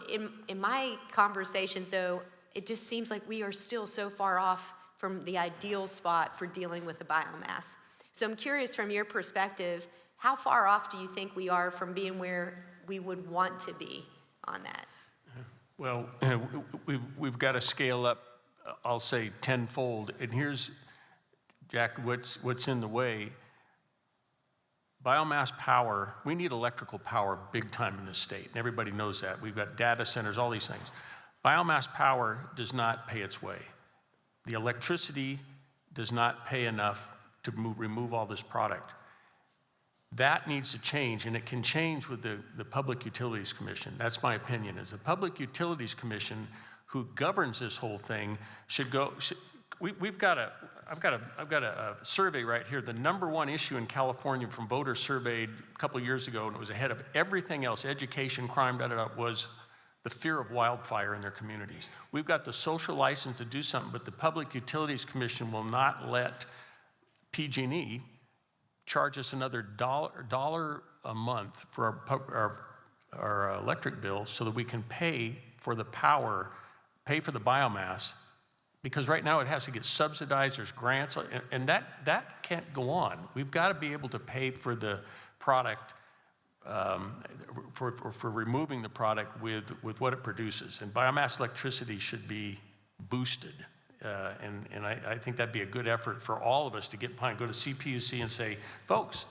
In my conversations, though, it just seems like we are still so far off from the ideal spot for dealing with the biomass. So I'm curious, from your perspective, how far off do you think we are from being where we would want to be on that? Well, we've got to scale up, I'll say tenfold. And here's, Jack, what's in the way. Biomass power, we need electrical power big time in this state, and everybody knows that. We've got data centers, all these things. Biomass power does not pay its way. The electricity does not pay enough to remove all this product. That needs to change, and it can change with the Public Utilities Commission. That's my opinion, is the Public Utilities Commission, who governs this whole thing, should go, I've got a survey right here. The #1 issue in California from voters surveyed a couple of years ago, and it was ahead of everything else, education, crime, was the fear of wildfire in their communities. We've got the social license to do something, but the Public Utilities Commission will not let PG&E charge us another dollar a month for our electric bill so that we can pay for the power, pay for the biomass, because right now it has to get subsidized, there's grants, and that can't go on. We've got to be able to pay for the product, for removing the product with what it produces. And biomass electricity should be boosted. And I think that'd be a good effort for all of us to get behind, go to CPUC and say, folks,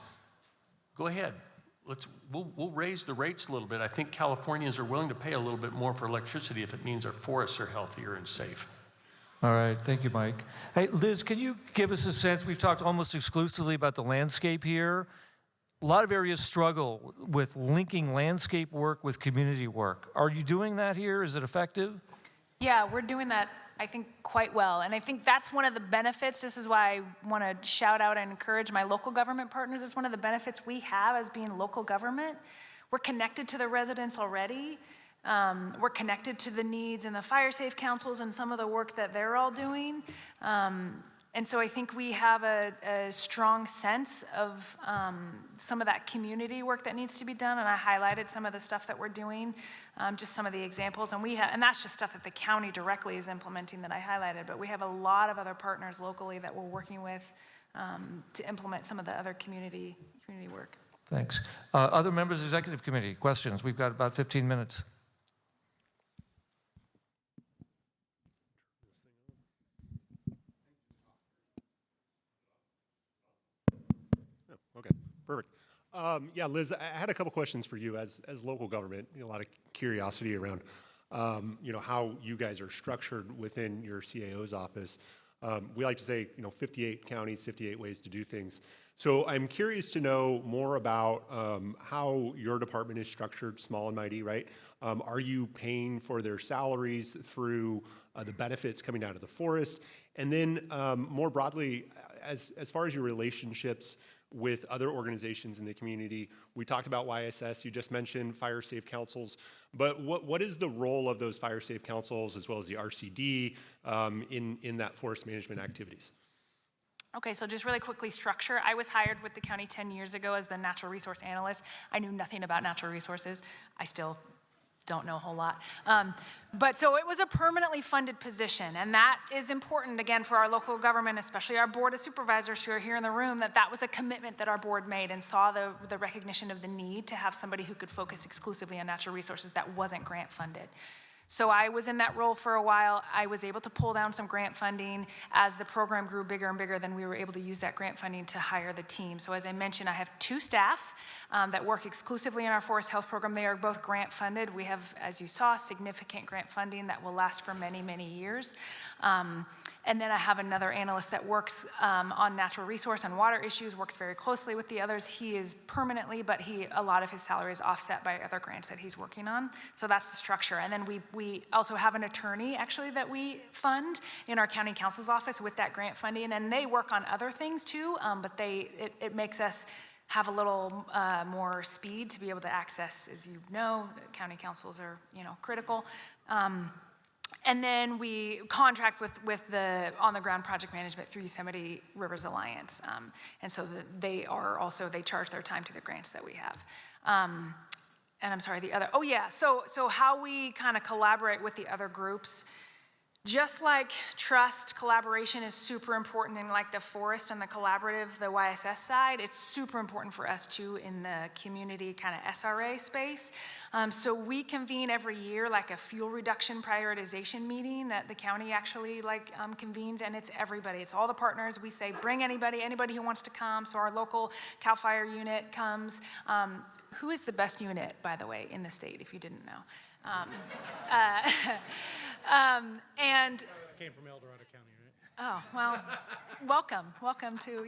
go ahead. We'll raise the rates a little bit. I think Californians are willing to pay a little bit more for electricity if it means our forests are healthier and safe. All right, thank you, Mike. Hey, Liz, can you give us a sense? We've talked almost exclusively about the landscape here. A lot of areas struggle with linking landscape work with community work. Are you doing that here? Is it effective? Yeah, we're doing that, I think, quite well. And I think that's one of the benefits. This is why I want to shout out and encourage my local government partners. It's one of the benefits we have as being local government. We're connected to the residents already. We're connected to the needs and the fire safe councils and some of the work that they're all doing. And so I think we have a strong sense of some of that community work that needs to be done. And I highlighted some of the stuff that we're doing, just some of the examples. And that's just stuff that the county directly is implementing that I highlighted. But we have a lot of other partners locally that we're working with to implement some of the other community work. Thanks. Other members of the Executive Committee, questions? We've got about 15 minutes. Okay, perfect. Yeah, Liz, I had a couple questions for you as local government. A lot of curiosity around, how you guys are structured within your CAO's office. We like to say, 58 counties, 58 ways to do things. So I'm curious to know more about how your department is structured, small and mighty, right? Are you paying for their salaries through the benefits coming out of the forest? And then more broadly, as far as your relationships with other organizations in the community, we talked about YSS, you just mentioned fire safe councils, but what is the role of those fire safe councils as well as the RCD in that forest management activities? Okay, so just really quickly, structure. I was hired with the county 10 years ago as the natural resource analyst. I knew nothing about natural resources. I still don't know a whole lot. But so it was a permanently funded position, and that is important, again, for our local government, especially our board of supervisors who are here in the room, that was a commitment that our board made and saw the recognition of the need to have somebody who could focus exclusively on natural resources that wasn't grant funded. So I was in that role for a while. I was able to pull down some grant funding. As the program grew bigger and bigger, then we were able to use that grant funding to hire the team. So as I mentioned, I have 2 staff that work exclusively in our forest health program. They are both grant funded. We have, as you saw, significant grant funding that will last for many, many years. And then I have another analyst that works on natural resource and water issues, works very closely with the others. He is permanently, but a lot of his salary is offset by other grants that he's working on. So that's the structure. And then we also have an attorney, actually, that we fund in our county counsel's office with that grant funding. And they work on other things too, but it makes us have a little more speed to be able to access, as you know, county councils are, critical. And then we contract with the on-the-ground project management through Yosemite Rivers Alliance. And so they charge their time to the grants that we have. And I'm sorry, so how we kind of collaborate with the other groups. Just like trust, collaboration is super important in like the forest and the collaborative, the YSS side, it's super important for us too in the community kind of SRA space. So we convene every year like a fuel reduction prioritization meeting that the county actually convenes, and it's everybody, it's all the partners. We say bring anybody who wants to come. So our local CAL FIRE unit comes. Who is the best unit, by the way, in the state, if you didn't know? And I came from El Dorado County, right? oh, well, welcome to,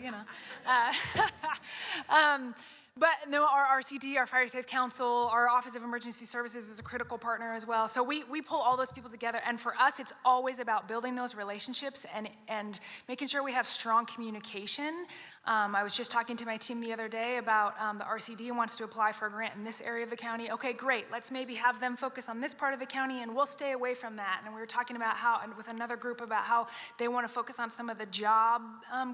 but no, our RCD, our Fire Safe Council, our Office of Emergency Services is a critical partner as well. So we pull all those people together, and for us, it's always about building those relationships and making sure we have strong communication. I was just talking to my team the other day about the RCD wants to apply for a grant in this area of the county. Okay, great. Let's maybe have them focus on this part of the county, and we'll stay away from that. And we were talking about with another group about how they want to focus on some of the job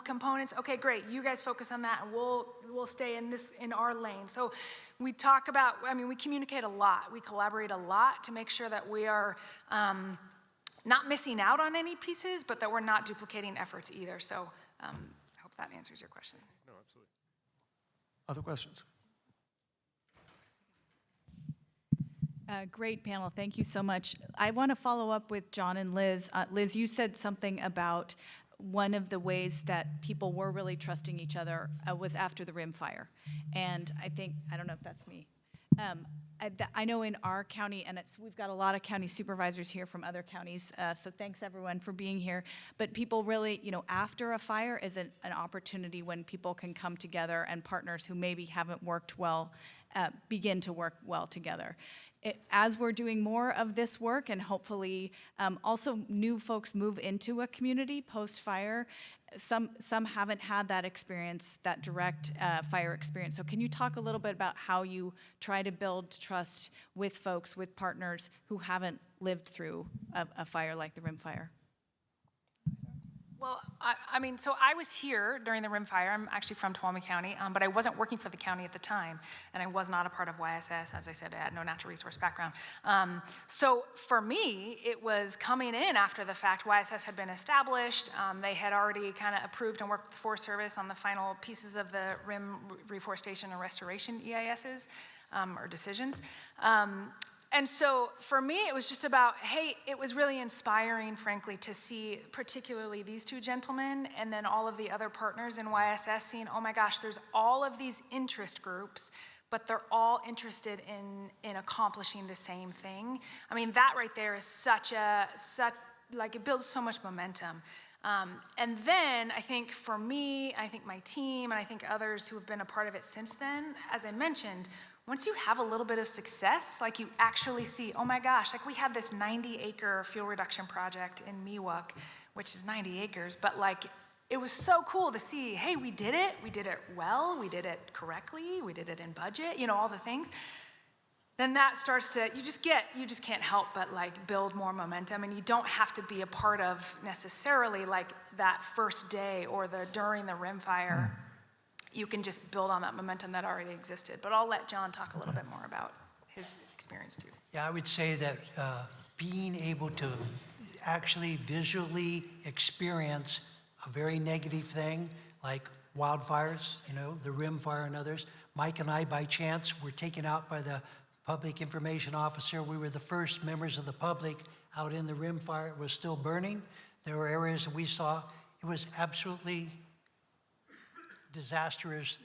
components. Okay, great. You guys focus on that, and we'll stay in our lane. So we we communicate a lot. We collaborate a lot to make sure that we are not missing out on any pieces, but that we're not duplicating efforts either. So. I hope that answers your question. No, absolutely. Other questions? Great panel. Thank you so much. I want to follow up with John and Liz. Liz, you said something about one of the ways that people were really trusting each other was after the Rim Fire. And I don't know if that's me. I know in our county, and we've got a lot of county supervisors here from other counties, so thanks everyone for being here. But people really, after a fire is an opportunity when people can come together and partners who maybe haven't worked well begin to work well together. As we're doing more of this work and hopefully also new folks move into a community post-fire, some haven't had that experience, that direct fire experience. So can you talk a little bit about how you try to build trust with folks, with partners who haven't lived through a fire like the Rim Fire? Well, so I was here during the Rim Fire. I'm actually from Tuolumne County, but I wasn't working for the county at the time, and I was not a part of YSS. As I said, I had no natural resource background. So for me, it was coming in after the fact. YSS had been established. They had already kind of approved and worked with the Forest Service on the final pieces of the Rim Reforestation and Restoration EISs, or decisions. And so for me, it was just about, hey, it was really inspiring, frankly, to see particularly these 2 gentlemen and then all of the other partners in YSS seeing, oh my gosh, there's all of these interest groups, but they're all interested in accomplishing the same thing. I mean, that right there is it builds so much momentum. And then I think for me, I think my team, and I think others who have been a part of it since then, as I mentioned, once you have a little bit of success, you actually see, oh my gosh, we had this 90-acre fuel reduction project in Miwok, which is 90 acres, but it was so cool to see, hey, we did it well, we did it correctly, we did it in budget, all the things. Then that starts to, you just can't help but build more momentum, and you don't have to be a part of necessarily that first day or during the Rim Fire. You can just build on that momentum that already existed. But I'll let John talk a little bit more about his experience too. Yeah, I would say that being able to actually visually experience a very negative thing like wildfires, the Rim Fire and others. Mike and I, by chance, were taken out by the public information officer. We were the first members of the public out in the rim fire. It was still burning. There were areas that we saw. It was absolutely disastrous,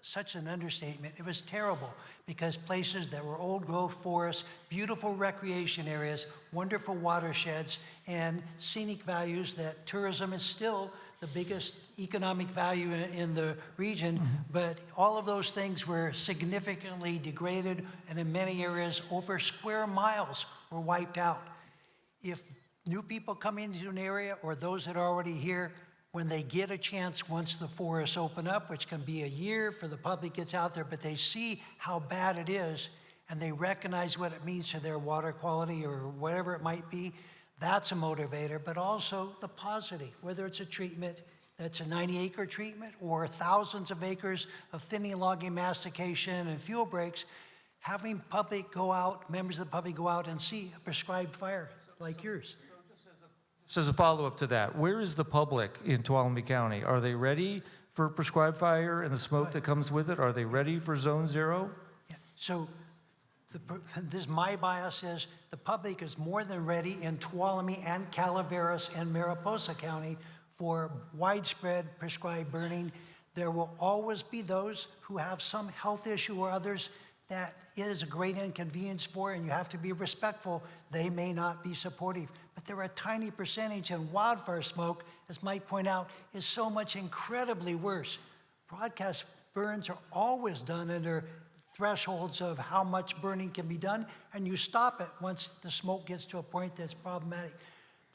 such an understatement. It was terrible because places that were old growth forests, beautiful recreation areas, wonderful watersheds, and scenic values that tourism is still the biggest economic value in the region, but all of those things were significantly degraded, and in many areas, over square miles were wiped out. If new people come into an area or those that are already here, when they get a chance, once the forests open up, which can be a year for the public gets out there, but they see how bad it is, and they recognize what it means to their water quality or whatever it might be, that's a motivator, but also the positive, whether it's a treatment that's a 90-acre treatment or thousands of acres of thinning, logging, mastication, and fuel breaks, having public go out, members of the public go out and see a prescribed fire like yours. So as a follow-up to that, where is the public in Tuolumne County? Are they ready for prescribed fire and the smoke that comes with it? Are they ready for Zone 0? Yeah. So my bias is the public is more than ready in Tuolumne and Calaveras and Mariposa County for widespread prescribed burning. There will always be those who have some health issue or others that is a great inconvenience for, and you have to be respectful. They may not be supportive, but there are a tiny percentage, and wildfire smoke, as Mike pointed out, is so much incredibly worse. Broadcast burns are always done under thresholds of how much burning can be done, and you stop it once the smoke gets to a point that's problematic.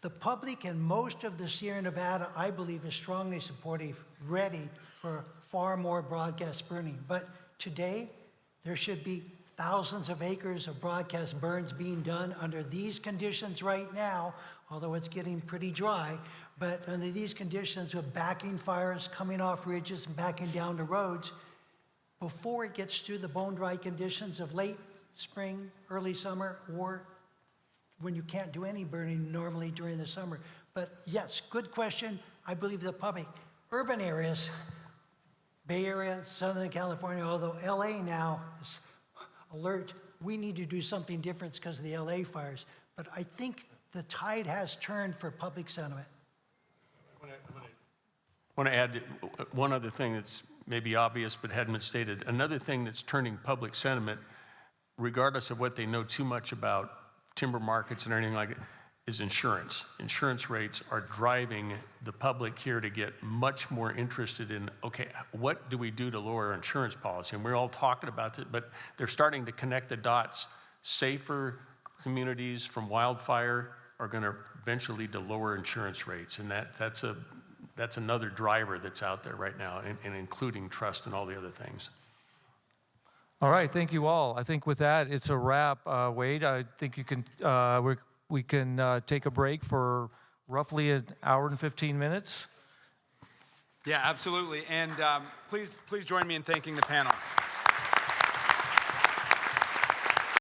The public in most of the Sierra Nevada, I believe, is strongly supportive, ready for far more broadcast burning. But today, there should be thousands of acres of broadcast burns being done under these conditions right now, although it's getting pretty dry, but under these conditions of backing fires coming off ridges and backing down the roads, before it gets to the bone-dry conditions of late spring, early summer, or when you can't do any burning normally during the summer. But yes, good question. I believe the public. Urban areas, Bay Area, Southern California, although LA now is alert, we need to do something different because of the LA fires. But I think the tide has turned for public sentiment. I want to add one other thing that's maybe obvious but hadn't been stated. Another thing that's turning public sentiment, regardless of what they know too much about timber markets and anything like it, is insurance. Insurance rates are driving the public here to get much more interested in, okay, what do we do to lower our insurance policy? And we're all talking about it, but they're starting to connect the dots. Safer communities from wildfire are going to eventually lead to lower insurance rates, and that's another driver that's out there right now, and including trust and all the other things. All right, thank you all. I think with that, it's a wrap. Wade, I think you can, we can take a break for roughly an hour and 15 minutes. Yeah, absolutely. And please join me in thanking the panel.